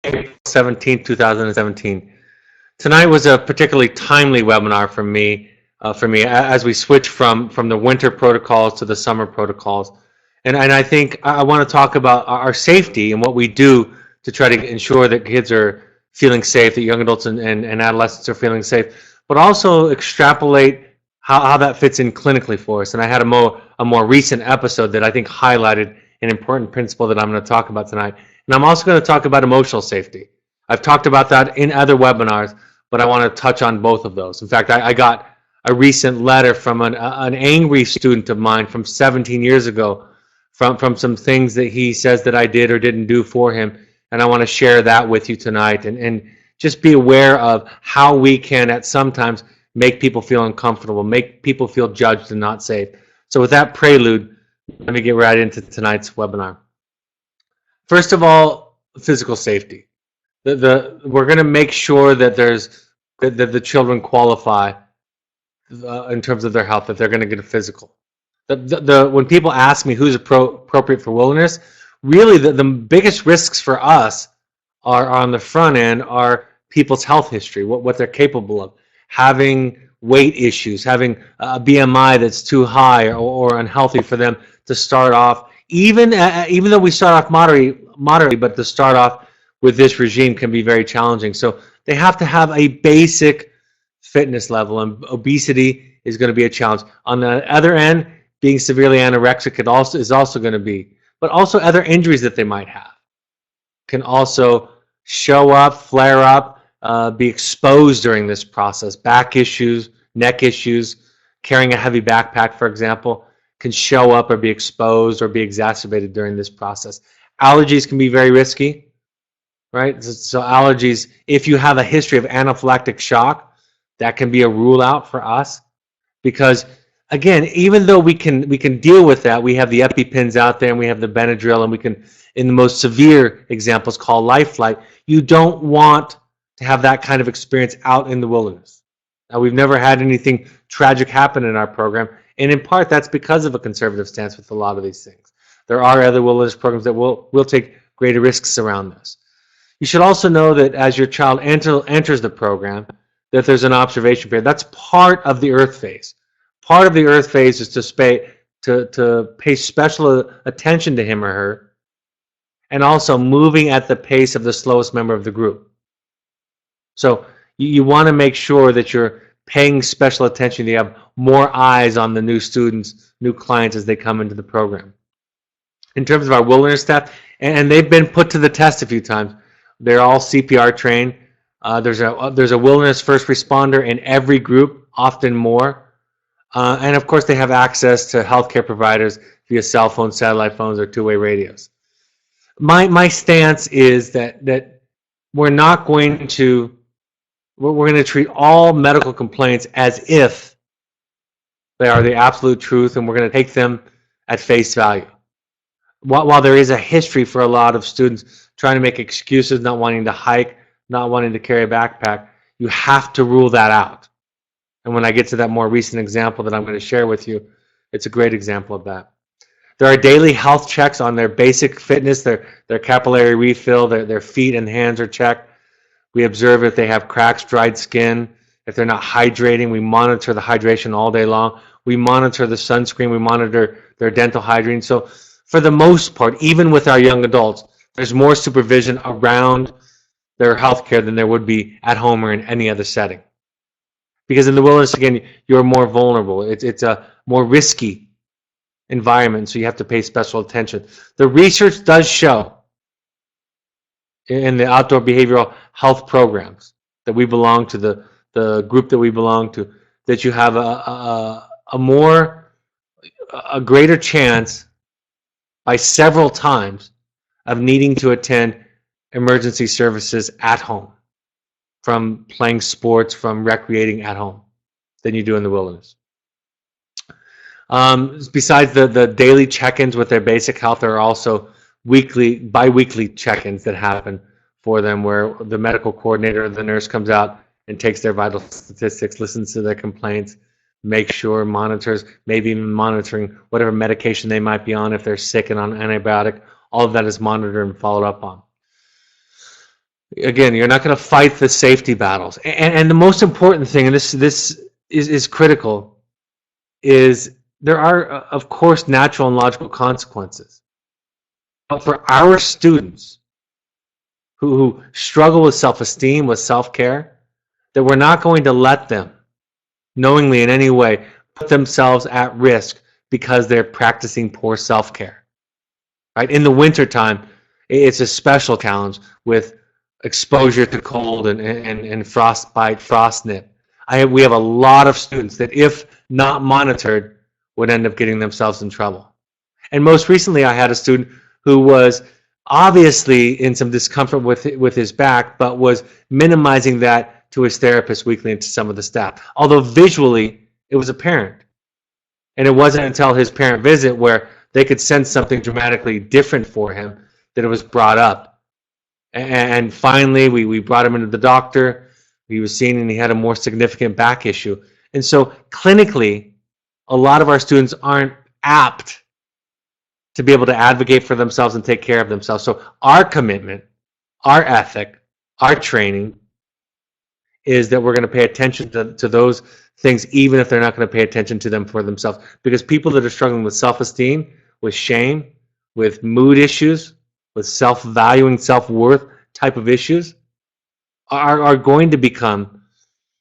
April 17th, 2017. Tonight was a particularly timely webinar for me as we switch from the winter protocols to the summer protocols. And I think I want to talk about our safety and what we do to try to ensure that kids are feeling safe, that young adults and adolescents are feeling safe, but also extrapolate how that fits in clinically for us. And I had a more recent episode that I think highlighted an important principle that I'm going to talk about tonight. And I'm also going to talk about emotional safety. I've talked about that in other webinars, but I want to touch on both of those. In fact, I got a recent letter from an angry student of mine from 17 years ago from some things that he says that I did or didn't do for him. And I want to share that with you tonight and just be aware of how we can at sometimes make people feel uncomfortable, make people feel judged and not safe. So with that prelude, let me get right into tonight's webinar. First of all, physical safety. We're going to make sure that that the children qualify in terms of their health, that they're going to get a physical. When people ask me who's appropriate for wilderness, really the biggest risks for us are on the front end are people's health history, what they're capable of, having weight issues, having a BMI that's too high or unhealthy for them to start off. Even though we start off moderately, but to start off with this regime can be very challenging. So they have to have a basic fitness level, and obesity is going to be a challenge. On the other end, being severely anorexic is also going to be, but also other injuries that they might have can also show up, flare up, be exposed during this process. Back issues, neck issues, carrying a heavy backpack, for example, can show up or be exposed or be exacerbated during this process. Allergies can be very risky, right? So allergies, if you have a history of anaphylactic shock, that can be a rule out for us, because again, even though we can deal with that, we have the EpiPens out there and we have the Benadryl, and we can, in the most severe examples, call life flight. You don't want to have that kind of experience out in the wilderness. Now, we've never had anything tragic happen in our program, and in part that's because of a conservative stance with a lot of these things. There are other wilderness programs that will take greater risks around this. You should also know that as your child enters the program, that there's an observation period. That's part of the earth phase. Part of the earth phase is to pay special attention to him or her, and also moving at the pace of the slowest member of the group. So you want to make sure that you're paying special attention. You have more eyes on the new students, new clients as they come into the program. In terms of our wilderness staff, and they've been put to the test a few times. They're all CPR trained. There's a wilderness first responder in every group, often more. And of course, they have access to healthcare providers via cell phones, satellite phones, or two-way radios. My stance is that we're going to treat all medical complaints as if they are the absolute truth, and we're going to take them at face value. While there is a history for a lot of students trying to make excuses, not wanting to hike, not wanting to carry a backpack, you have to rule that out. And when I get to that more recent example that I'm going to share with you, it's a great example of that. There are daily health checks on their basic fitness, their capillary refill, their feet and hands are checked. We observe if they have cracks, dried skin, if they're not hydrating. We monitor the hydration all day long. We monitor the sunscreen. We monitor their dental hygiene. So for the most part, even with our young adults, there's more supervision around their health care than there would be at home or in any other setting. Because in the wilderness, again, you're more vulnerable. It's a more risky environment, so you have to pay special attention. The research does show in the outdoor behavioral health programs that we belong to, the group that we belong to, that you have a greater chance by several times of needing to attend emergency services at home, from playing sports, from recreating at home, than you do in the wilderness. Besides the daily check-ins with their basic health, there are also bi-weekly check-ins that happen for them, where the medical coordinator or the nurse comes out and takes their vital statistics, listens to their complaints, makes sure, monitors, maybe even monitoring whatever medication they might be on if they're sick and on antibiotic. All of that is monitored and followed up on. Again, you're not going to fight the safety battles. And the most important thing, and this is critical, is there are, of course, natural and logical consequences. But for our students who struggle with self-esteem, with self-care, that we're not going to let them knowingly in any way put themselves at risk because they're practicing poor self-care. Right? In the wintertime, it's a special challenge with exposure to cold and frostbite, frost nip. We have a lot of students that, if not monitored, would end up getting themselves in trouble. And most recently, I had a student who was obviously in some discomfort with his back, but was minimizing that to his therapist weekly and to some of the staff. Although visually, it was apparent. And it wasn't until his parent visit where they could sense something dramatically different for him that it was brought up. And finally, we brought him into the doctor. He was seen and he had a more significant back issue. And so clinically, a lot of our students aren't apt to be able to advocate for themselves and take care of themselves. So our commitment, our ethic, our training is that we're going to pay attention to those things, even if they're not going to pay attention to them for themselves. Because people that are struggling with self-esteem, with shame, with mood issues, with self-valuing, self-worth type of issues, are going to become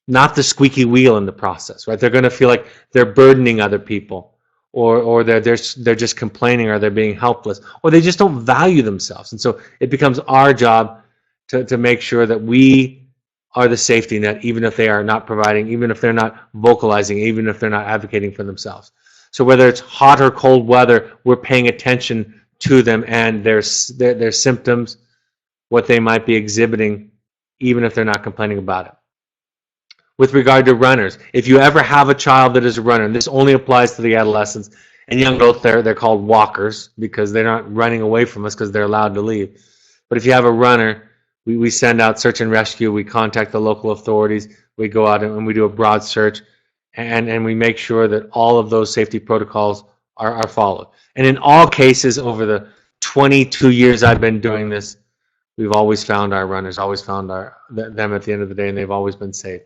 not the squeaky wheel in the process, right? They're going to feel like they're burdening other people, or they're just complaining, or they're being helpless, or they just don't value themselves. And so it becomes our job to make sure that we are the safety net, even if they are not providing, even if they're not vocalizing, even if they're not advocating for themselves. So whether it's hot or cold weather, we're paying attention to them and their symptoms, what they might be exhibiting, even if they're not complaining about it. With regard to runners, if you ever have a child that is a runner, and this only applies to the adolescents and young adults, they're called walkers because they're not running away from us because they're allowed to leave. But if you have a runner, we send out search and rescue, we contact the local authorities, we go out and we do a broad search, and we make sure that all of those safety protocols are followed. And in all cases, over the 22 years I've been doing this, we've always found our runners, always found them at the end of the day, and they've always been safe.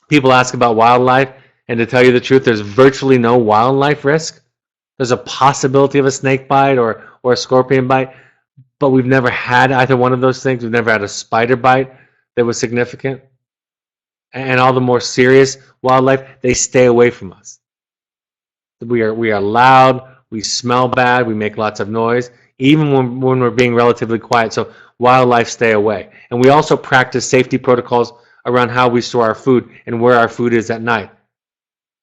People ask about wildlife, and to tell you the truth, there's virtually no wildlife risk. There's a possibility of a snake bite or a scorpion bite, but we've never had either one of those things. We've never had a spider bite that was significant. And all the more serious wildlife, they stay away from us. We are loud, we smell bad, we make lots of noise, even when we're being relatively quiet. So wildlife stay away. And we also practice safety protocols around how we store our food and where our food is at night.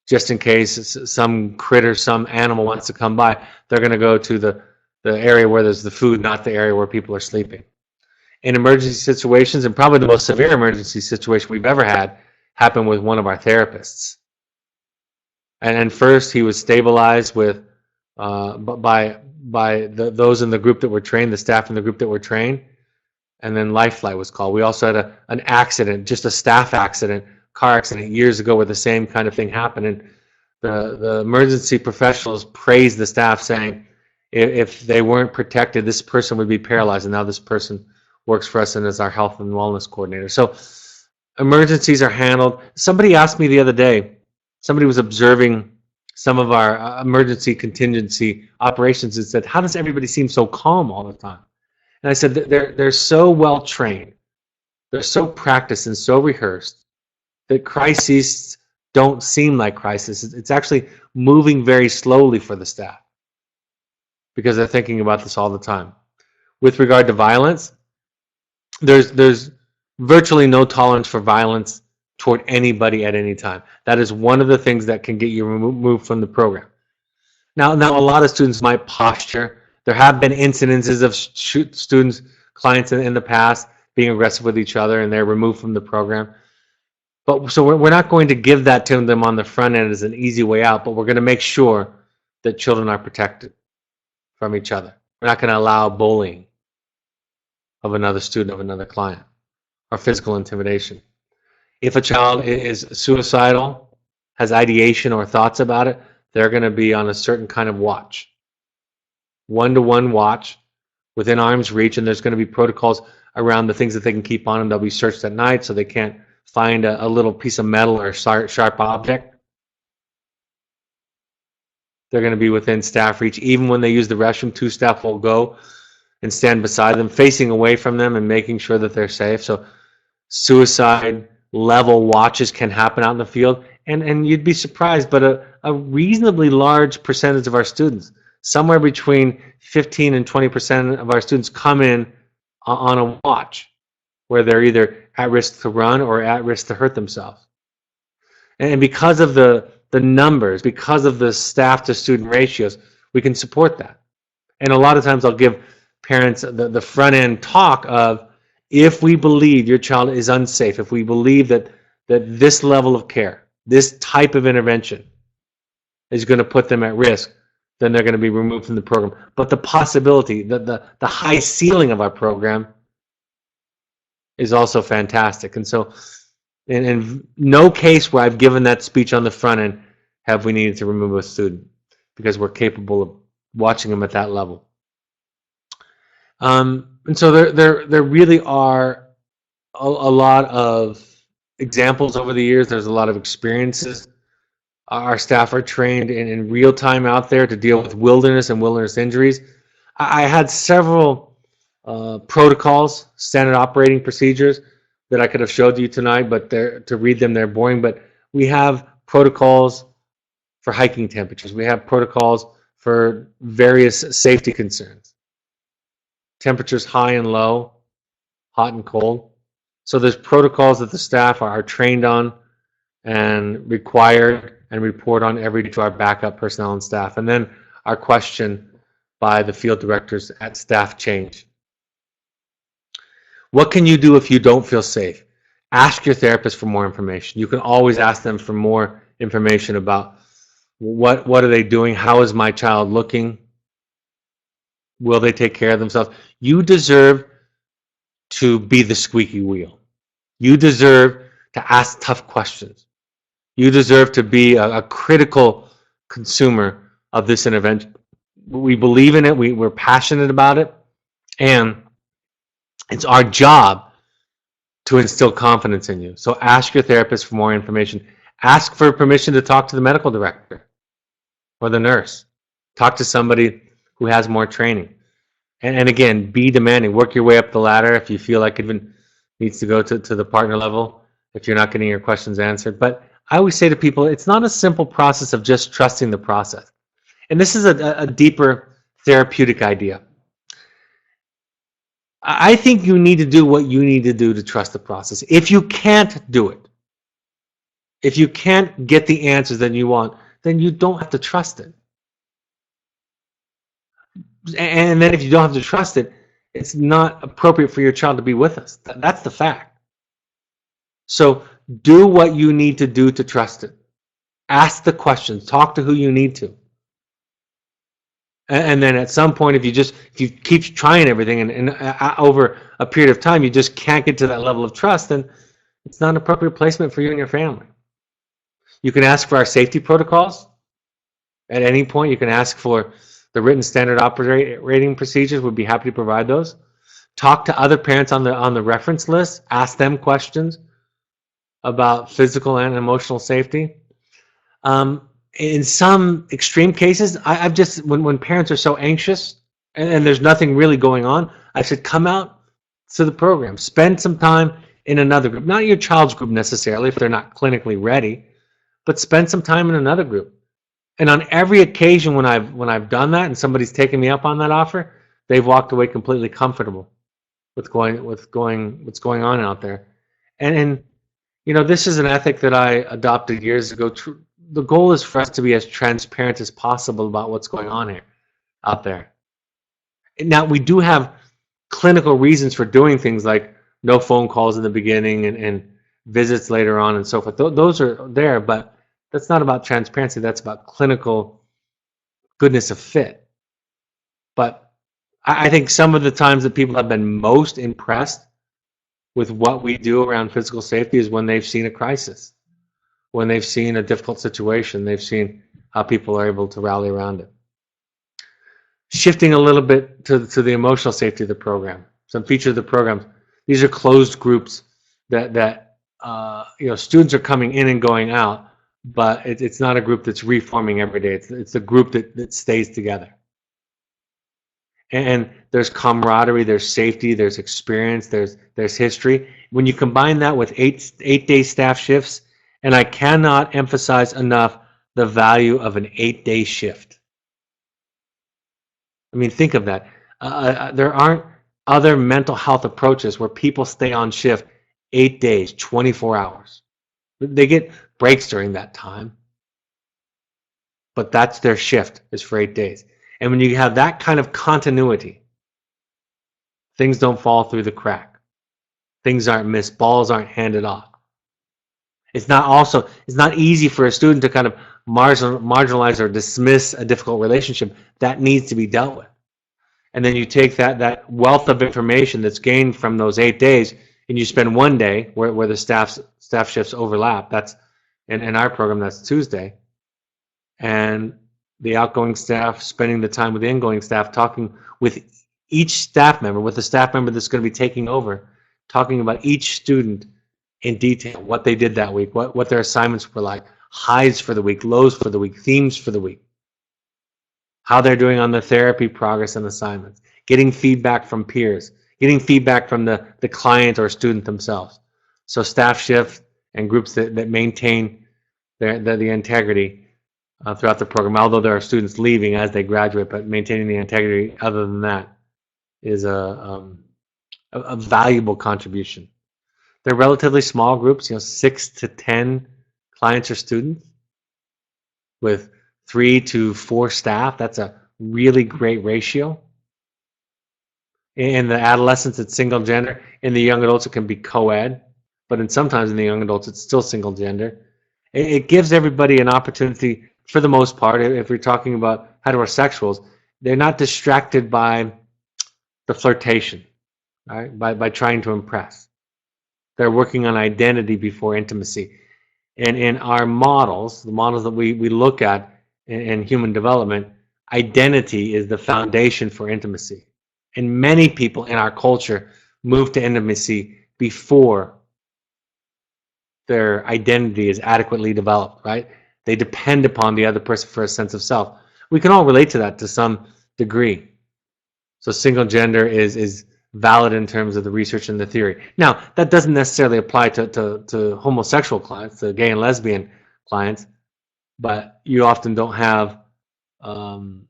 Just in case some critter, some animal wants to come by, they're going to go to the area where there's the food, not the area where people are sleeping. In emergency situations, and probably the most severe emergency situation we've ever had, happened with one of our therapists. And first, he was stabilized with by those in the group that were trained, the staff in the group that were trained, and then Life Flight was called. We also had an accident, just a staff accident, car accident years ago where the same kind of thing happened. And the emergency professionals praised the staff, saying, if they weren't protected, this person would be paralyzed. And now this person works for us and is our health and wellness coordinator. So emergencies are handled. Somebody asked me the other day, somebody was observing some of our emergency contingency operations and said, how does everybody seem so calm all the time? And I said, they're so well trained, they're so practiced and so rehearsed that crises don't seem like crises. It's actually moving very slowly for the staff because they're thinking about this all the time. With regard to violence, there's virtually no tolerance for violence toward anybody at any time. That is one of the things that can get you removed from the program. Now a lot of students might posture. There have been incidences of students, clients in the past being aggressive with each other, and they're removed from the program. But so we're not going to give that to them on the front end as an easy way out, but we're going to make sure that children are protected from each other. We're not going to allow bullying of another student, of another client, or physical intimidation. If a child is suicidal, has ideation or thoughts about it, they're going to be on a certain kind of watch. One-to-one watch within arm's reach, and there's going to be protocols around the things that they can keep on them. They'll be searched at night so they can't find a little piece of metal or sharp object. They're going to be within staff reach. Even when they use the restroom, 2 staff will go and stand beside them, facing away from them and making sure that they're safe. So suicide level watches can happen out in the field. And you'd be surprised, but a reasonably large percentage of our students, somewhere between 15 and 20% of our students, come in on a watch where they're either at risk to run or at risk to hurt themselves. And because of the numbers, because of the staff to student ratios, we can support that. And a lot of times I'll give parents the front end talk of, if we believe your child is unsafe, if we believe that this level of care, this type of intervention is going to put them at risk, then they're going to be removed from the program. But the possibility, the high ceiling of our program is also fantastic. And so in no case where I've given that speech on the front end have we needed to remove a student, because we're capable of watching them at that level. And so there really are a lot of examples over the years. There's a lot of experiences. Our staff are trained in real time out there to deal with wilderness and wilderness injuries. I had several protocols, standard operating procedures that I could have showed you tonight, but to read them, they're boring. But we have protocols for hiking temperatures. We have protocols for various safety concerns. Temperatures high and low, hot and cold. So there's protocols that the staff are trained on and required and report on every day to our backup personnel and staff. And then our question by the field directors at staff change. What can you do if you don't feel safe? Ask your therapist for more information. You can always ask them for more information about what are they doing? How is my child looking? Will they take care of themselves? You deserve to be the squeaky wheel. You deserve to ask tough questions. You deserve to be a critical consumer of this intervention. We believe in it. We're passionate about it. And it's our job to instill confidence in you. So ask your therapist for more information. Ask for permission to talk to the medical director or the nurse. Talk to somebody who has more training. And again, be demanding. Work your way up the ladder if you feel like it even needs to go to the partner level if you're not getting your questions answered. But I always say to people, it's not a simple process of just trusting the process. And this is a deeper therapeutic idea. I think you need to do what you need to do to trust the process. If you can't do it, if you can't get the answers that you want, then you don't have to trust it. And then if you don't have to trust it, it's not appropriate for your child to be with us. That's the fact. So do what you need to do to trust it. Ask the questions. Talk to who you need to. And then at some point, if you keep trying everything and over a period of time, you just can't get to that level of trust, then it's not an appropriate placement for you and your family. You can ask for our safety protocols. At any point, you can ask for the written standard operating procedures. We'd be happy to provide those. Talk to other parents on the reference list. Ask them questions about physical and emotional safety. In some extreme cases, I've just, when parents are so anxious and there's nothing really going on, I said, come out to the program. Spend some time in another group. Not your child's group necessarily if they're not clinically ready, but spend some time in another group. And on every occasion when I've done that and somebody's taken me up on that offer, they've walked away completely comfortable with what's going on out there. And you know, this is an ethic that I adopted years ago. The goal is for us to be as transparent as possible about what's going on here, out there. Now, we do have clinical reasons for doing things like no phone calls in the beginning and visits later on and so forth. Those are there, but that's not about transparency. That's about clinical goodness of fit. But I think some of the times that people have been most impressed with what we do around physical safety is when they've seen a crisis, when they've seen a difficult situation, they've seen how people are able to rally around it. Shifting a little bit to the emotional safety of the program. Some features of the programs. These are closed groups that students are coming in and going out, but it's not a group that's reforming every day. It's a group that stays together. And there's camaraderie, there's safety, there's experience, there's history. When you combine that with eight-day staff shifts, and I cannot emphasize enough the value of an 8-day shift. I mean, think of that. There aren't other mental health approaches where people stay on shift 8 days, 24 hours. They get breaks during that time, but that's their shift, is for 8 days. And when you have that kind of continuity, things don't fall through the crack. Things aren't missed. Balls aren't handed off. It's not easy for a student to kind of marginalize or dismiss a difficult relationship. That needs to be dealt with. And then you take that wealth of information that's gained from those 8 days, and you spend one day where the staff shifts overlap. That's in our program, that's Tuesday. And the outgoing staff spending the time with the ingoing staff, talking with each staff member, with the staff member that's going to be taking over, talking about each student in detail, what they did that week, what their assignments were like, highs for the week, lows for the week, themes for the week, how they're doing on the therapy progress and assignments, getting feedback from peers, getting feedback from the client or student themselves. So staff shift and groups that maintain the integrity throughout the program, although there are students leaving as they graduate, but maintaining the integrity other than that is a valuable contribution. They're relatively small groups, 6 to 10 clients or students with 3 to 4 staff. That's a really great ratio. In the adolescents, it's single gender. In the young adults, it can be co-ed, but sometimes in the young adults, it's still single gender. It gives everybody an opportunity, for the most part, if we're talking about heterosexuals, they're not distracted by the flirtation, right? By trying to impress. They're working on identity before intimacy. And in our models, the models that we look at in human development, identity is the foundation for intimacy. And many people in our culture move to intimacy before their identity is adequately developed, right? They depend upon the other person for a sense of self. We can all relate to that to some degree. So single gender is valid in terms of the research and the theory. Now, that doesn't necessarily apply to homosexual clients, to gay and lesbian clients, but you often don't have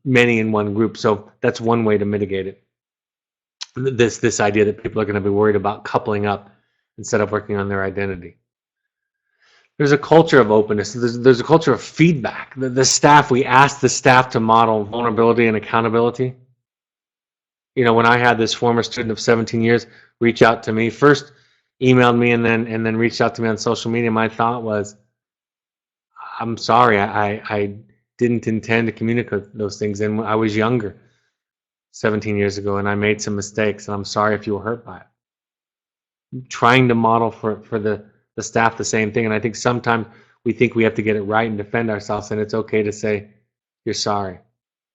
many in one group. So that's one way to mitigate it. This idea that people are going to be worried about coupling up instead of working on their identity. There's a culture of openness. There's a culture of feedback. The staff, we ask the staff to model vulnerability and accountability. When I had this former student of 17 years reach out to me, first emailed me and then reached out to me on social media, my thought was, I'm sorry, I didn't intend to communicate those things. And I was younger, 17 years ago, and I made some mistakes, and I'm sorry if you were hurt by it. I'm trying to model for the staff the same thing, and I think sometimes we think we have to get it right and defend ourselves, and it's okay to say, you're sorry.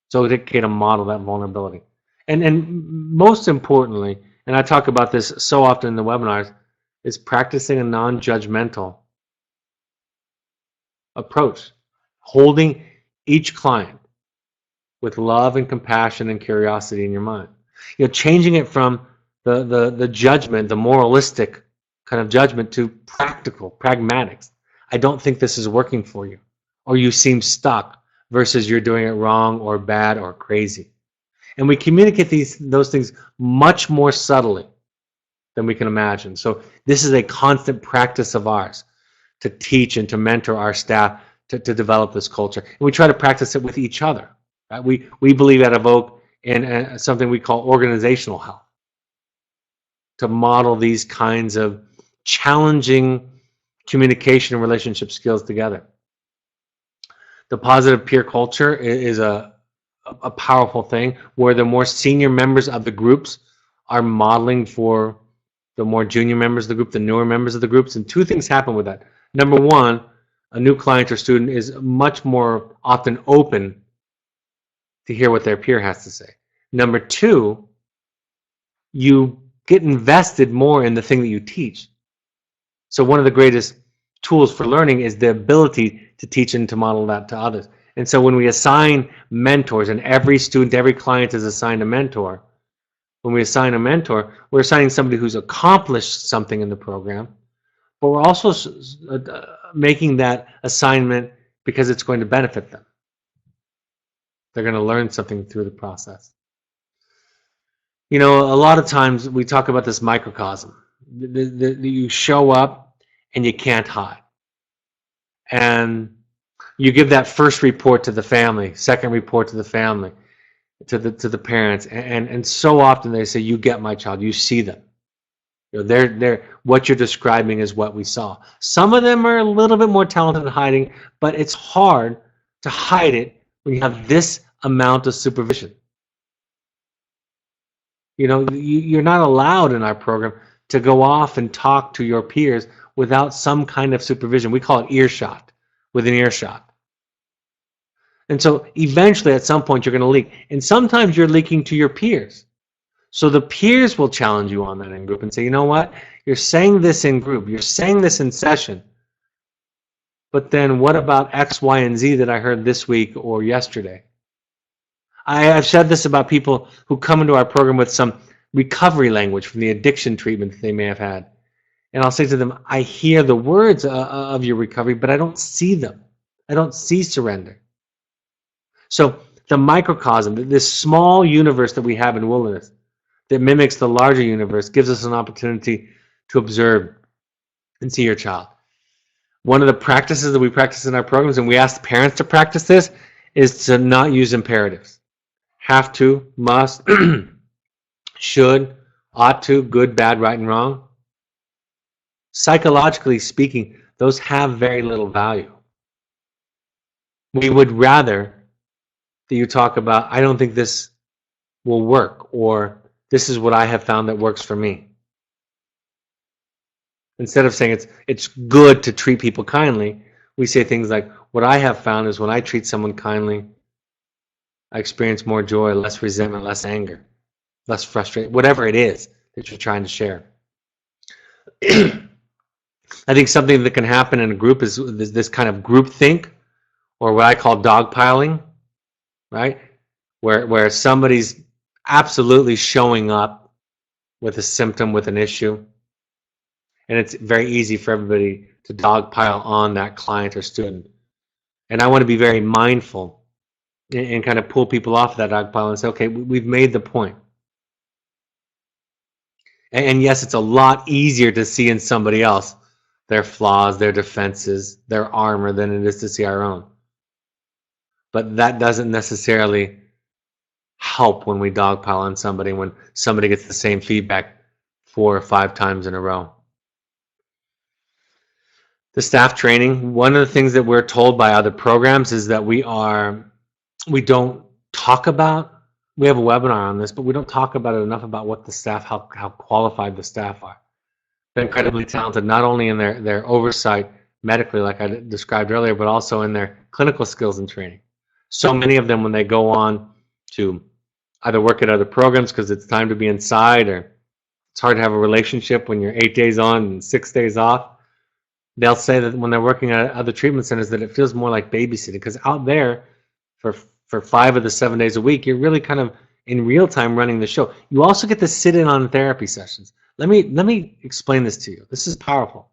So it's okay to model that vulnerability. And most importantly, and I talk about this so often in the webinars, is practicing a non-judgmental approach, holding each client with love and compassion and curiosity in your mind. Changing it from the judgment, the moralistic kind of judgment, to practical, pragmatics. I don't think this is working for you, or you seem stuck, versus you're doing it wrong or bad or crazy. And we communicate those things much more subtly than we can imagine. So this is a constant practice of ours, to teach and to mentor our staff to develop this culture. And we try to practice it with each other. Right? We believe at Evoke in something we call organizational health, to model these kinds of challenging communication and relationship skills together. The positive peer culture is a powerful thing, where the more senior members of the groups are modeling for the more junior members of the group, the newer members of the groups. And two things happen with that. Number one, a new client or student is much more often open to hear what their peer has to say. Number two, you get invested more in the thing that you teach. So one of the greatest tools for learning is the ability to teach and to model that to others. And so when we assign mentors, and every student, every client is assigned a mentor, when we assign a mentor, we're assigning somebody who's accomplished something in the program, but we're also making that assignment because it's going to benefit them. They're going to learn something through the process. You know, a lot of times we talk about this microcosm. You show up and you can't hide. And you give that first report to the family, second report to the family, to the parents, and so often they say, "You get my child." You see them. You know, they're what you're describing is what we saw. Some of them are a little bit more talented at hiding, but it's hard to hide it when you have this amount of supervision. You know, you're not allowed in our program to go off and talk to your peers without some kind of supervision. We call it earshot, within earshot. And so eventually at some point you're going to leak. And sometimes you're leaking to your peers. So the peers will challenge you on that in group and say, you know what, you're saying this in group, you're saying this in session, but then what about X, Y, and Z that I heard this week or yesterday? I've said this about people who come into our program with some recovery language from the addiction treatment that they may have had. And I'll say to them, I hear the words of your recovery, but I don't see them. I don't see surrender. So the microcosm, this small universe that we have in wilderness that mimics the larger universe, gives us an opportunity to observe and see your child. One of the practices that we practice in our programs, and we ask parents to practice this, is to not use imperatives. Have to, must, should, ought to, good, bad, right, and wrong. Psychologically speaking, those have very little value. We would rather that you talk about, I don't think this will work, or this is what I have found that works for me. Instead of saying it's good to treat people kindly, we say things like, what I have found is when I treat someone kindly, I experience more joy, less resentment, less anger, less frustration, whatever it is that you're trying to share. I think something that can happen in a group is this kind of group think, or what I call dogpiling, right? Where somebody's absolutely showing up with a symptom, with an issue, and it's very easy for everybody to dogpile on that client or student. And I want to be very mindful and kind of pull people off that dogpile and say, okay, we've made the point. And yes, it's a lot easier to see in somebody else their flaws, their defenses, their armor than it is to see our own. But that doesn't necessarily help when we dogpile on somebody, when somebody gets the same feedback 4 or 5 times in a row. The staff training, one of the things that we're told by other programs is that we don't talk about, we have a webinar on this, but we don't talk about it enough about what the staff, how qualified the staff are. They're incredibly talented, not only in their oversight medically, like I described earlier, but also in their clinical skills and training. So many of them, when they go on to either work at other programs because it's time to be inside, or it's hard to have a relationship when you're 8 days on and 6 days off, they'll say that when they're working at other treatment centers that it feels more like babysitting, because out there for 5 of the 7 days a week, you're really kind of in real time running the show. You also get to sit in on therapy sessions. Let me explain this to you. This is powerful.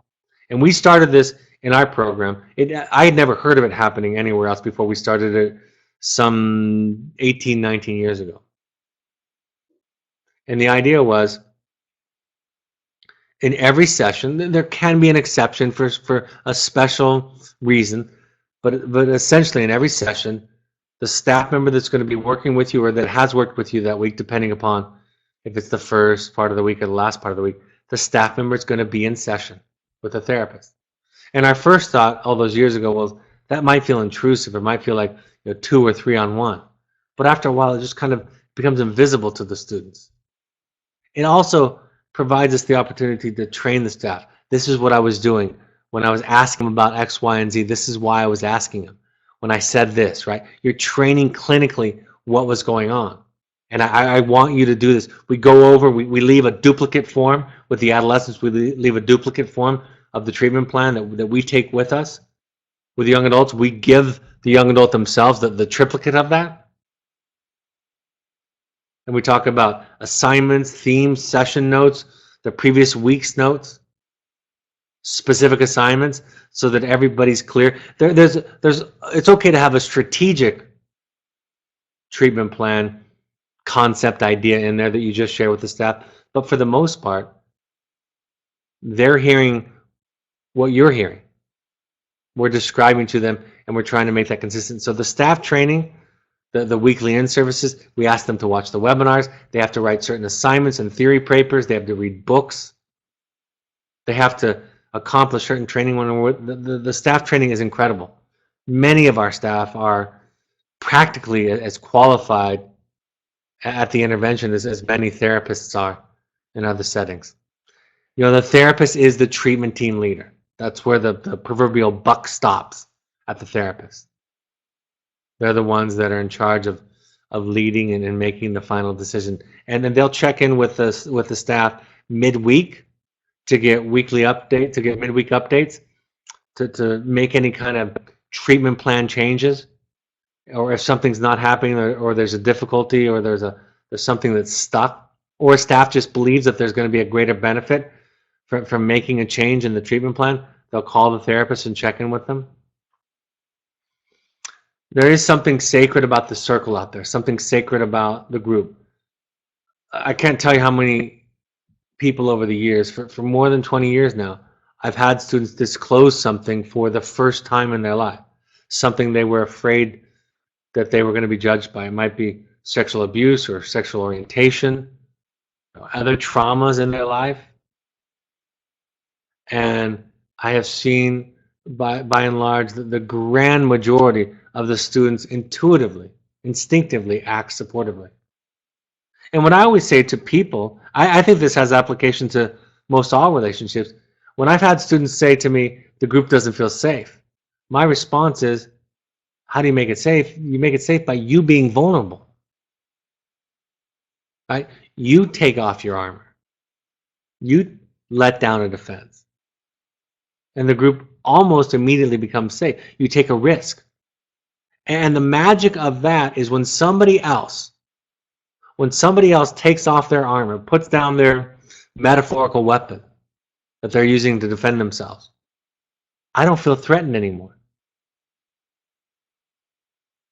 And we started this in our program. I had never heard of it happening anywhere else before we started it some 18, 19 years ago. And the idea was, in every session, there can be an exception for a special reason, but essentially in every session, the staff member that's going to be working with you or that has worked with you that week, depending upon if it's the first part of the week or the last part of the week, the staff member is going to be in session with a therapist. And our first thought all those years ago was that might feel intrusive. It might feel like 2 or 3 on 1. But after a while, it just kind of becomes invisible to the students. It also provides us the opportunity to train the staff. This is what I was doing when I was asking them about X, Y, and Z. This is why I was asking them when I said this, right? You're training clinically what was going on. And I want you to do this. We go over, we leave a duplicate form with the adolescents. We leave a duplicate form of the treatment plan that we take with us. With the young adults, we give the young adult themselves the triplicate of that. And we talk about assignments, themes, session notes, the previous week's notes, specific assignments, so that everybody's clear. It's okay to have a strategic treatment plan concept idea in there that you just share with the staff, but for the most part, they're hearing what you're hearing. We're describing to them, and we're trying to make that consistent. So the staff training, the weekly in-services, we ask them to watch the webinars. They have to write certain assignments and theory papers. They have to read books. They have to accomplish certain training. The staff training is incredible. Many of our staff are practically as qualified at the intervention as many therapists are in other settings. You know, the therapist is the treatment team leader. That's where the proverbial buck stops, at the therapist. They're the ones that are in charge of leading and making the final decision. And then they'll check in with the staff midweek to get weekly updates, to get midweek updates, to make any kind of treatment plan changes, or if something's not happening, or there's a difficulty, or there's something that's stuck, or staff just believes that there's going to be a greater benefit from making a change in the treatment plan, they'll call the therapist and check in with them. There is something sacred about the circle out there, something sacred about the group. I can't tell you how many people over the years, for more than 20 years now, I've had students disclose something for the first time in their life, something they were afraid that they were going to be judged by. It might be sexual abuse or sexual orientation, other traumas in their life. And I have seen, by and large, the grand majority of the students intuitively, instinctively act supportively. And what I always say to people, I think this has application to most all relationships. When I've had students say to me, the group doesn't feel safe, my response is, how do you make it safe? You make it safe by you being vulnerable. Right? You take off your armor. You let down a defense. And the group almost immediately becomes safe. You take a risk. And the magic of that is when somebody else takes off their armor, puts down their metaphorical weapon that they're using to defend themselves, I don't feel threatened anymore.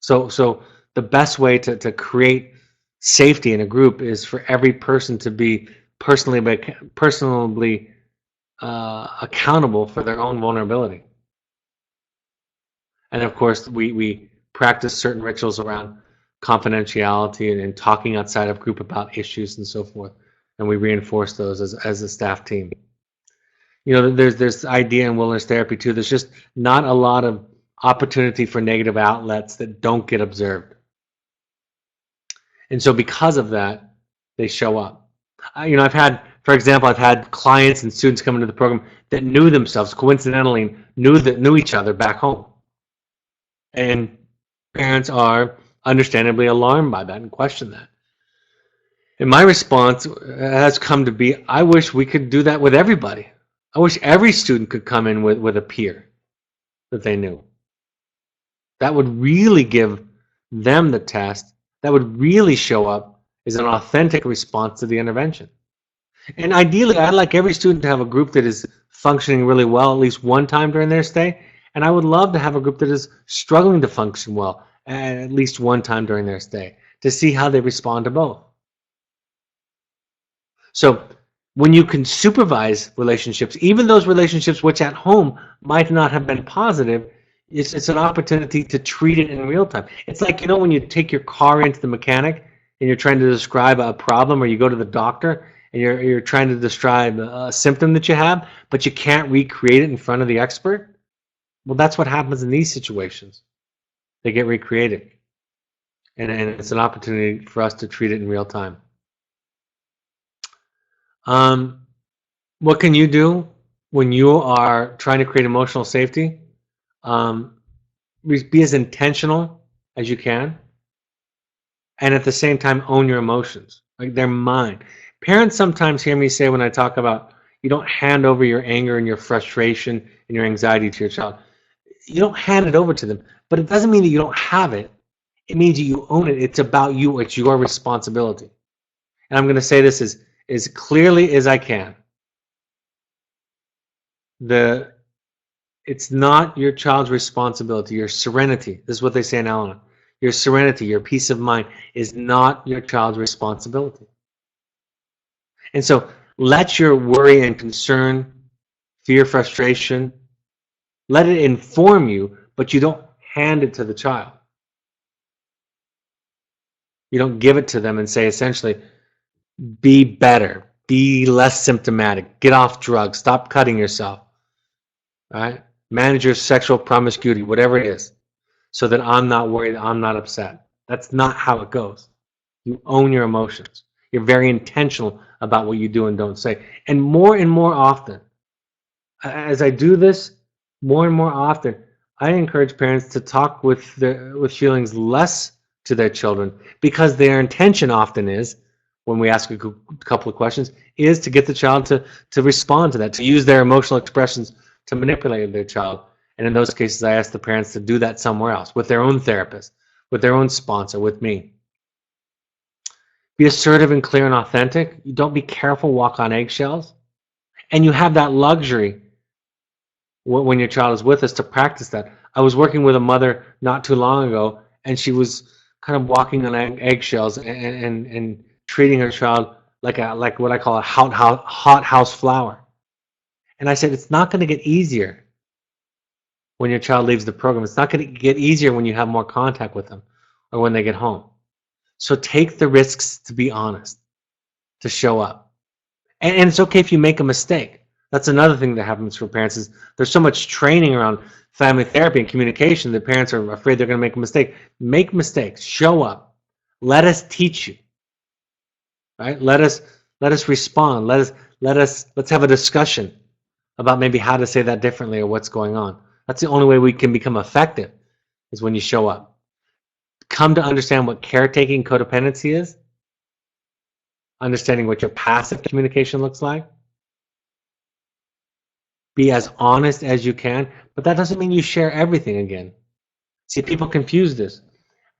So the best way to create safety in a group is for every person to be personally accountable for their own vulnerability. And of course, we practice certain rituals around confidentiality and talking outside of group about issues and so forth, and we reinforce those as a staff team. You know, there's this idea in wilderness therapy too. There's just not a lot of opportunity for negative outlets that don't get observed, and so because of that, they show up. You know, for example, I've had clients and students come into the program that knew themselves, coincidentally knew each other back home, and parents are understandably alarmed by that and question that. And my response has come to be, I wish we could do that with everybody. I wish every student could come in with a peer that they knew. That would really give them the test. That would really show up as an authentic response to the intervention. And ideally, I'd like every student to have a group that is functioning really well at least one time during their stay. And I would love to have a group that is struggling to function well at least one time during their stay, to see how they respond to both. So when you can supervise relationships, even those relationships which at home might not have been positive, it's an opportunity to treat it in real time. It's like, you know, when you take your car into the mechanic and you're trying to describe a problem, or you go to the doctor and you're trying to describe a symptom that you have, but you can't recreate it in front of the expert. Well, that's what happens in these situations. They get recreated. And it's an opportunity for us to treat it in real time. What can you do when you are trying to create emotional safety? Be as intentional as you can. and at the same time own your emotions. Like, they're mine. Parents sometimes hear me say, when I talk about, you don't hand over your anger and your frustration and your anxiety to your child. You don't hand it over to them, but it doesn't mean that you don't have it. It means that you own it. It's about you. It's your responsibility. And I'm going to say this as clearly as I can. It's not your child's responsibility. Your serenity, this is what they say in Al-Anon. Your serenity, your peace of mind is not your child's responsibility. And so let your worry and concern, fear, frustration, let it inform you, but you don't hand it to the child. You don't give it to them and say, essentially, be better, be less symptomatic, get off drugs, stop cutting yourself, all right? Manage your sexual promiscuity, whatever it is, so that I'm not worried, I'm not upset. That's not how it goes. You own your emotions. You're very intentional about what you do and don't say. And more often, as I do this, more and more often, I encourage parents to talk with feelings less to their children, because their intention often is, when we ask a couple of questions, is to get the child to respond to that, to use their emotional expressions to manipulate their child. And in those cases, I ask the parents to do that somewhere else, with their own therapist, with their own sponsor, with me. Be assertive and clear and authentic. You don't be careful, walk on eggshells. And you have that luxury when your child is with us to practice that. I was working with a mother not too long ago, and she was kind of walking on eggshells and treating her child like what I call a hot house flower. And I said, it's not going to get easier when your child leaves the program. It's not going to get easier when you have more contact with them or when they get home. So take the risks to be honest, to show up. And it's okay if you make a mistake. That's another thing that happens for parents, is there's so much training around family therapy and communication that parents are afraid they're going to make a mistake. Make mistakes. Show up. Let us teach you. Right? Let us respond. Let's have a discussion about maybe how to say that differently or what's going on. That's the only way we can become effective, is when you show up. Come to understand what caretaking codependency is. Understanding what your passive communication looks like. Be as honest as you can, but that doesn't mean you share everything again. See, people confuse this.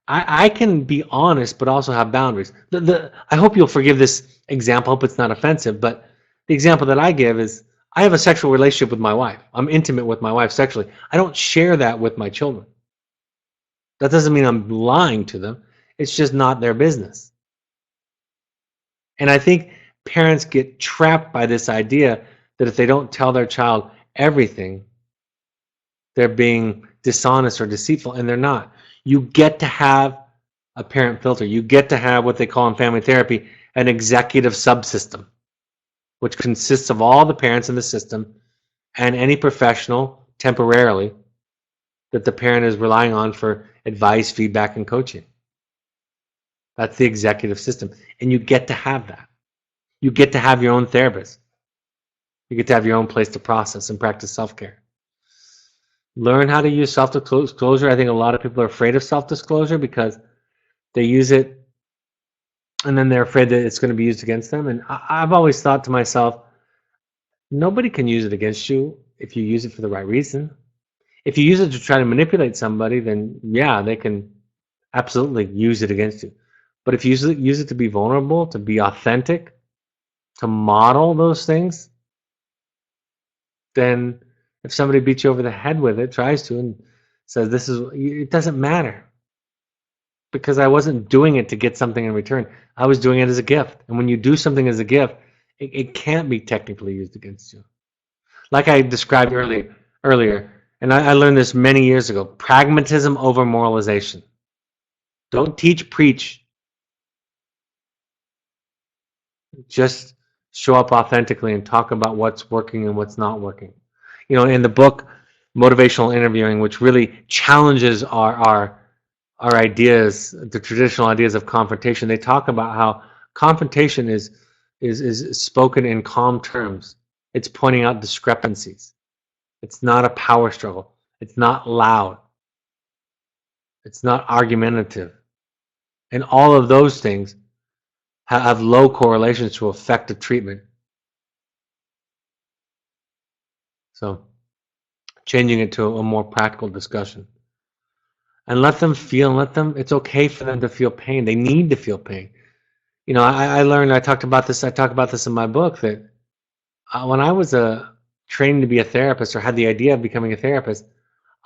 I can be honest, but also have boundaries. I hope you'll forgive this example. I hope it's not offensive, but the example that I give is, I have a sexual relationship with my wife. I'm intimate with my wife sexually. I don't share that with my children. That doesn't mean I'm lying to them. It's just not their business. And I think parents get trapped by this idea that if they don't tell their child everything, they're being dishonest or deceitful, and they're not. You get to have a parent filter. You get to have what they call in family therapy an executive subsystem, which consists of all the parents in the system and any professional temporarily that the parent is relying on for advice, feedback, and coaching. That's the executive system. And you get to have that. You get to have your own therapist. You get to have your own place to process and practice self-care. Learn how to use self-disclosure. I think a lot of people are afraid of self-disclosure because they use it and then they're afraid that it's going to be used against them. And I've always thought to myself, nobody can use it against you if you use it for the right reason. If you use it to try to manipulate somebody, then yeah, they can absolutely use it against you. But if you use it to be vulnerable, to be authentic, to model those things, then if somebody beats you over the head with it, tries to, and says this is, it doesn't matter. Because I wasn't doing it to get something in return. I was doing it as a gift. And when you do something as a gift, it can't be technically used against you. Like I described earlier, and I learned this many years ago, pragmatism over moralization. Don't teach, preach. Just show up authentically and talk about what's working and what's not working. You know, in the book, Motivational Interviewing, which really challenges our ideas, the traditional ideas of confrontation, they talk about how confrontation is spoken in calm terms. It's pointing out discrepancies. It's not a power struggle. It's not loud. It's not argumentative. And all of those things have low correlations to effective treatment. So changing it to a more practical discussion. And let them feel, and it's okay for them to feel pain. They need to feel pain. You know, I learned, I talk about this in my book, that when I was trained to be a therapist or had the idea of becoming a therapist,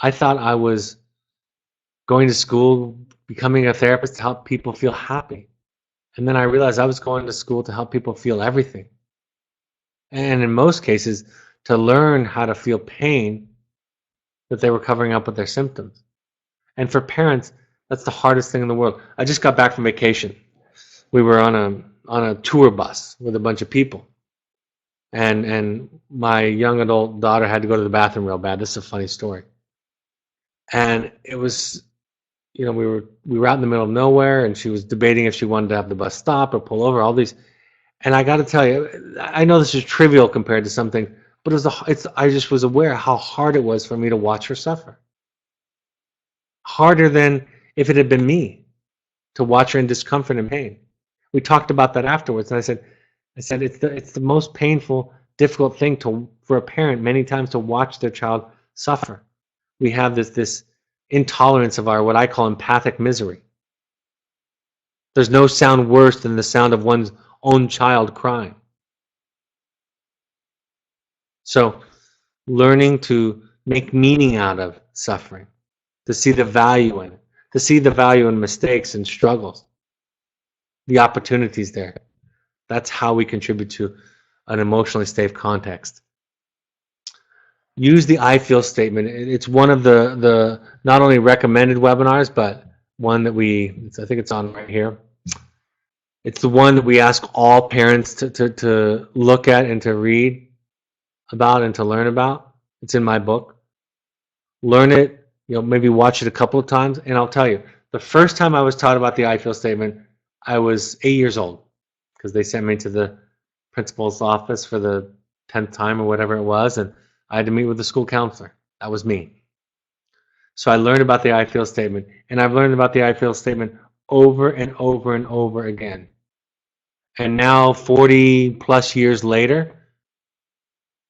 I thought I was going to school, becoming a therapist to help people feel happy. And then I realized I was going to school to help people feel everything. And in most cases, to learn how to feel pain that they were covering up with their symptoms. And for parents, that's the hardest thing in the world. I just got back from vacation. We were on a tour bus with a bunch of people. And my young adult daughter had to go to the bathroom real bad. This is a funny story. And it was, you know, we were out in the middle of nowhere, and she was debating if she wanted to have the bus stop or pull over, all these. And I got to tell you, I know this is trivial compared to something, but I just was aware how hard it was for me to watch her suffer. Harder than if it had been me to watch her in discomfort and pain. We talked about that afterwards, and I said it's the most painful, difficult thing for a parent many times to watch their child suffer. We have this intolerance of our what I call empathic misery. There's no sound worse than the sound of one's own child crying. So, learning to make meaning out of suffering, to see the value in it, to see the value in mistakes and struggles, the opportunities there. That's how we contribute to an emotionally safe context. Use the I feel statement. It's one of the not only recommended webinars, but one that I think it's on right here. It's the one that we ask all parents to look at and to read about and to learn about. It's in my book. Learn it, maybe watch it a couple of times, and I'll tell you, the first time I was taught about the I feel statement, I was 8 years old, because they sent me to the principal's office for the 10th time or whatever it was, and I had to meet with the school counselor. That was me. So I learned about the I feel statement, and I've learned about the I feel statement over and over and over again. And now, 40 plus years later,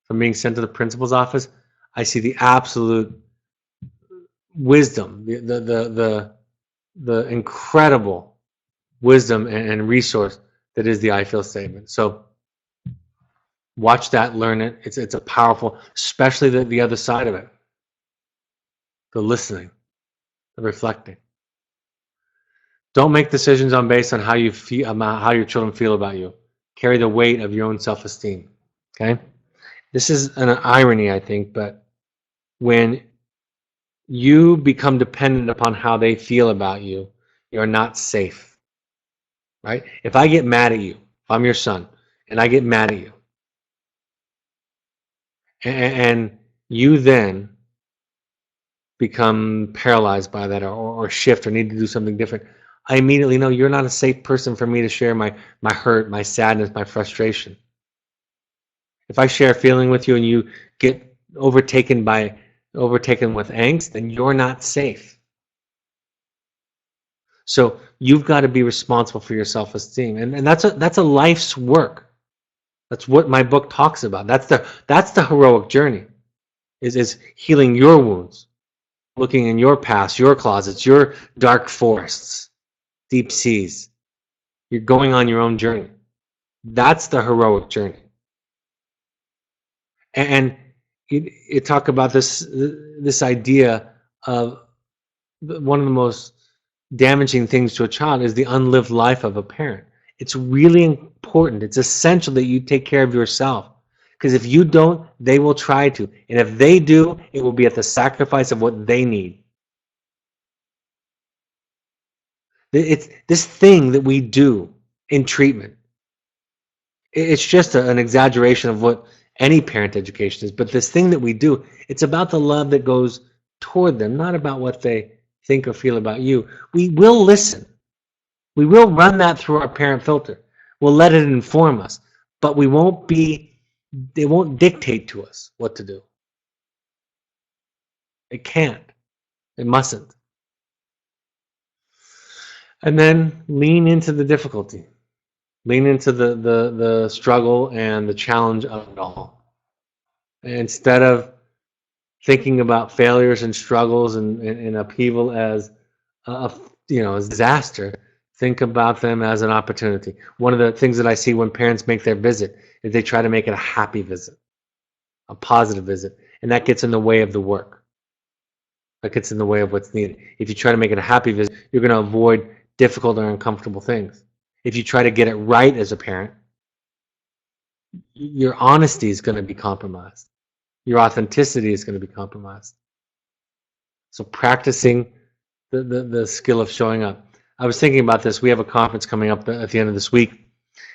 from being sent to the principal's office, I see the absolute wisdom, the incredible wisdom and resource that is the I feel statement. So watch that, learn it. It's a powerful, especially the other side of it, the listening, the reflecting. Don't make decisions based on how you feel, how your children feel about you. Carry the weight of your own self-esteem. Okay, this is an irony, I think, but when you become dependent upon how they feel about you, you're not safe. Right? If I get mad at you, if I'm your son, and I get mad at you, and you then become paralyzed by that, or shift, or need to do something different, I immediately know you're not a safe person for me to share my hurt, my sadness, my frustration. If I share a feeling with you and you get overtaken with angst, then you're not safe. So you've got to be responsible for your self-esteem, and that's a life's work. That's what my book talks about. That's the heroic journey, is healing your wounds, looking in your past, your closets, your dark forests, deep seas. You're going on your own journey. That's the heroic journey. And you talk about this idea of one of the most damaging things to a child is the unlived life of a parent. It's really important. It's essential that you take care of yourself, because if you don't, they will try to. And if they do, it will be at the sacrifice of what they need. It's this thing that we do in treatment. It's just an exaggeration of what any parent education is. But this thing that we do, it's about the love that goes toward them, not about what they think or feel about you. We will listen. We will run that through our parent filter. We'll let it inform us, but it won't dictate to us what to do. It can't. It mustn't. And then lean into the difficulty. Lean into the struggle and the challenge of it all. Instead of thinking about failures and struggles and upheaval as a as disaster, think about them as an opportunity. One of the things that I see when parents make their visit is they try to make it a happy visit, a positive visit, and that gets in the way of the work. That gets in the way of what's needed. If you try to make it a happy visit, you're going to avoid difficult or uncomfortable things. If you try to get it right as a parent, your honesty is going to be compromised. Your authenticity is going to be compromised. So practicing the skill of showing up. I was thinking about this. We have a conference coming up at the end of this week,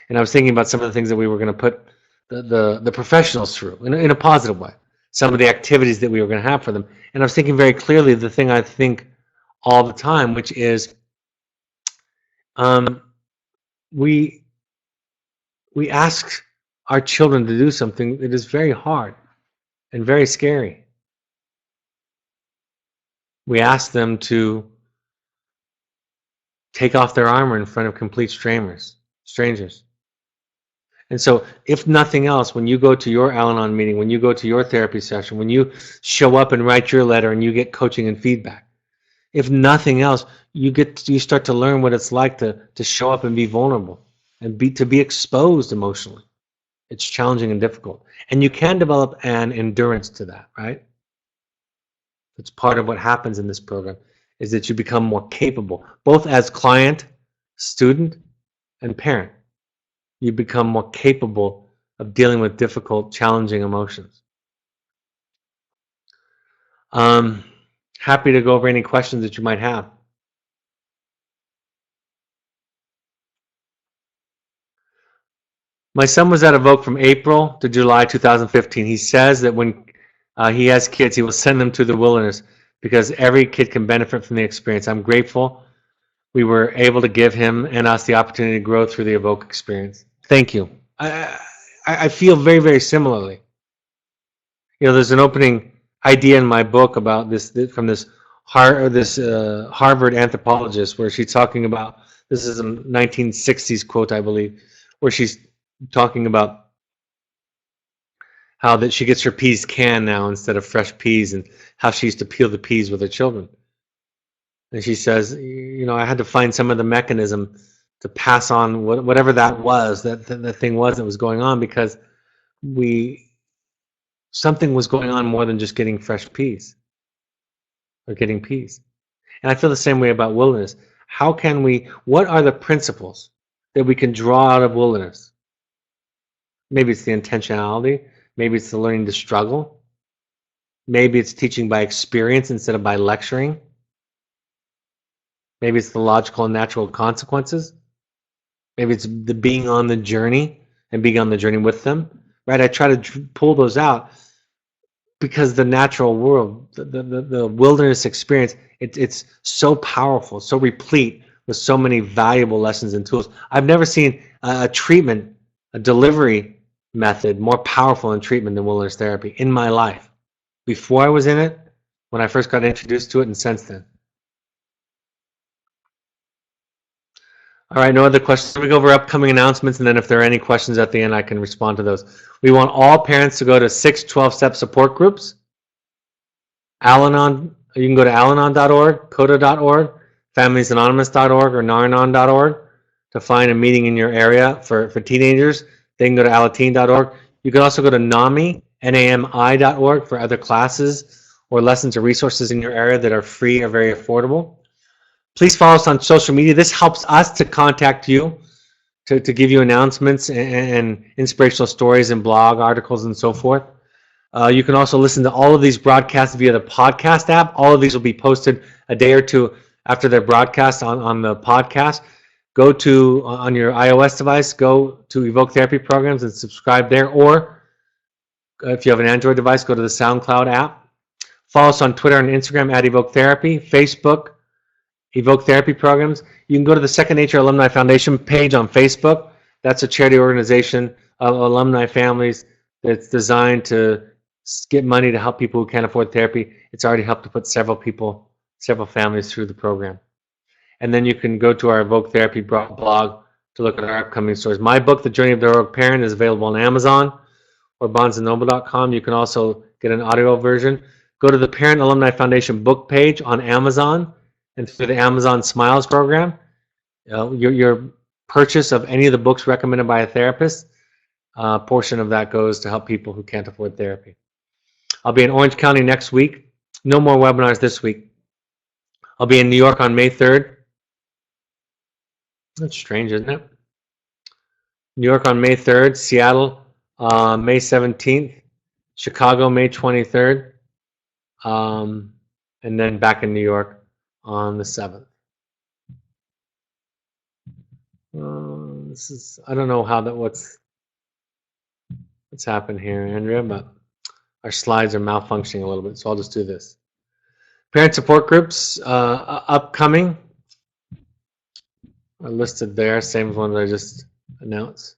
and I was thinking about some of the things that we were going to put the professionals through in a positive way. Some of the activities that we were going to have for them. And I was thinking very clearly the thing I think all the time, which is we ask our children to do something that is very hard and very scary. We ask them to take off their armor in front of complete strangers. And so, if nothing else, when you go to your Al-Anon meeting, when you go to your therapy session, when you show up and write your letter and you get coaching and feedback, if nothing else, you start to learn what it's like to show up and be vulnerable and to be exposed emotionally. It's challenging and difficult, and you can develop an endurance to that, right? It's part of what happens in this program, is that you become more capable, both as client, student, and parent. You become more capable of dealing with difficult, challenging emotions. Happy to go over any questions that you might have. My son was at Evoke from April to July 2015. He says that when he has kids, he will send them to the wilderness because every kid can benefit from the experience. I'm grateful we were able to give him and us the opportunity to grow through the Evoke experience. Thank you. I feel very, very similarly. There's an opening idea in my book about this from this Harvard anthropologist, where she's talking about, this is a 1960s quote, I believe, where she's talking about how that she gets her peas canned now instead of fresh peas, and how she used to peel the peas with her children. And she says, I had to find some of the mechanism to pass on whatever that was, that thing was that was going on, because something was going on more than just getting fresh peas or getting peas. And I feel the same way about wilderness. What are the principles that we can draw out of wilderness? Maybe it's the intentionality. Maybe it's the learning to struggle. Maybe it's teaching by experience instead of by lecturing. Maybe it's the logical and natural consequences. Maybe it's the being on the journey and being on the journey with them. Right? I try to pull those out because the natural world, the wilderness experience, it's so powerful, so replete with so many valuable lessons and tools. I've never seen a delivery method more powerful in treatment than wilderness therapy in my life. Before I was in it, when I first got introduced to it, and since then. All right, no other questions. Let me go over upcoming announcements, and then if there are any questions at the end, I can respond to those. We want all parents to go to 6 12-step support groups. Al-Anon, you can go to alanon.org, coda.org, familiesanonymous.org, or naranon.org to find a meeting in your area for teenagers. They can go to alateen.org. You can also go to NAMI, NAMI.org, for other classes or lessons or resources in your area that are free or very affordable. Please follow us on social media. This helps us to contact you, to give you announcements and inspirational stories and blog articles and so forth. You can also listen to all of these broadcasts via the podcast app. All of these will be posted a day or two after they're broadcast on the podcast. Go to, on your iOS device, go to Evoke Therapy Programs and subscribe there. Or if you have an Android device, go to the SoundCloud app. Follow us on Twitter and Instagram at Evoke Therapy, Facebook, Evoke Therapy Programs. You can go to the Second Nature Alumni Foundation page on Facebook. That's a charity organization of alumni families that's designed to get money to help people who can't afford therapy. It's already helped to put several families through the program. and then you can go to our Evoke Therapy blog to look at our upcoming stores. My book, The Journey of the Heroic Parent, is available on Amazon or BarnesandNoble.com. You can also get an audio version. Go to the Parent Alumni Foundation book page on Amazon and through the Amazon Smiles program. Your purchase of any of the books recommended by a therapist, a portion of that goes to help people who can't afford therapy. I'll be in Orange County next week. No more webinars this week. I'll be in New York on May 3rd. That's strange, isn't it? New York on May 3rd, Seattle May 17th, Chicago May 23rd, and then back in New York on the 7th. I don't know how what's happened here, Andrea, but our slides are malfunctioning a little bit, so I'll just do this. Parent support groups upcoming are listed there, same as ones I just announced.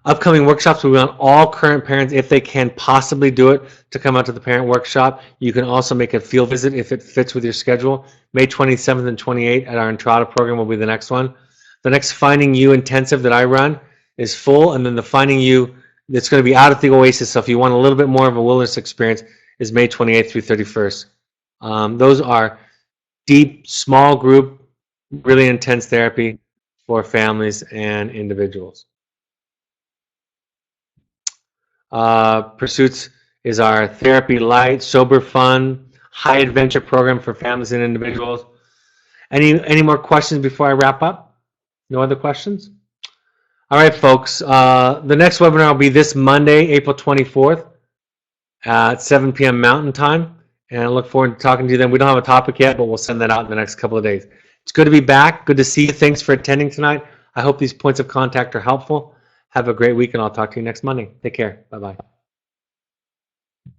Upcoming workshops, we want all current parents, if they can possibly do it, to come out to the parent workshop. You can also make a field visit if it fits with your schedule. May 27th and 28th at our Entrada program will be the next one. The next Finding You intensive that I run is full, and then the Finding You that's going to be out at the Oasis, so if you want a little bit more of a wilderness experience, is May 28th through 31st. Those are deep, small group, really intense therapy for families and individuals. Pursuits is our Therapy Light, Sober Fun, High Adventure program for families and individuals. Any more questions before I wrap up? No other questions? All right, folks. The next webinar will be this Monday, April 24th at 7 p.m. Mountain Time. And I look forward to talking to you then. We don't have a topic yet, but we'll send that out in the next couple of days. It's good to be back. Good to see you. Thanks for attending tonight. I hope these points of contact are helpful. Have a great week, and I'll talk to you next Monday. Take care. Bye-bye.